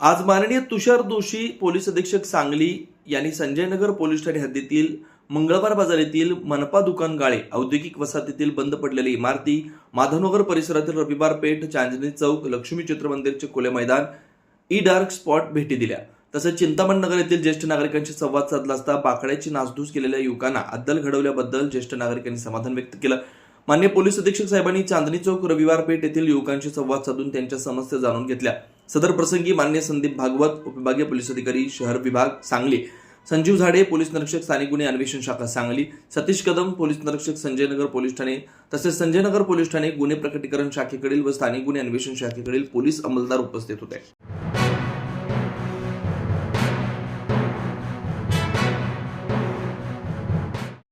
आज माननीय तुषार दोशी पोलीस अधीक्षक सांगली यांनी संजयनगर पोलीस ठाणे हद्दीतील मंगळवार बाजार येथील मनपा दुकान गाळे औद्योगिक वसाहतीतील बंद पडलेली इमारती, माधवनगर परिसरातील रविवार पेठ, चांदणी चौक, लक्ष्मी चित्र मंदिरचे खुले मैदान, ई डार्क स्पॉट भेटी दिल्या. तसेच चिंतामण नगर येथील ज्येष्ठ नागरिकांशी संवाद साधला असता बाकड्याची नासधूस केलेल्या युवकांना अद्दल घडवल्याबद्दल ज्येष्ठ नागरिकांनी समाधान व्यक्त केलं. मान्य पोलीस अधीक्षक साहेबांनी चांदणी चौक, रविवार पेठ येथील युवकांशी संवाद साधून त्यांच्या समस्या जाणून घेतल्या. सदर प्रसंगी मान्य संदीप भागवत, उपविभागीय पोलीस अधिकारी शहर विभाग सांगली, संजीव झाडे, पोलीस निरीक्षक स्थानिक गुन्हे अन्वेषण शाखा सांगली, सतीश कदम, पोलीस निरीक्षक संजयनगर पोलीस ठाणे तसेच संजयनगर पोलीस ठाणे गुन्हे प्रकटीकरण शाखेकडील व स्थानिक गुन्हे अन्वेषण शाखेकडील पोलीस अंमलदार उपस्थित होते.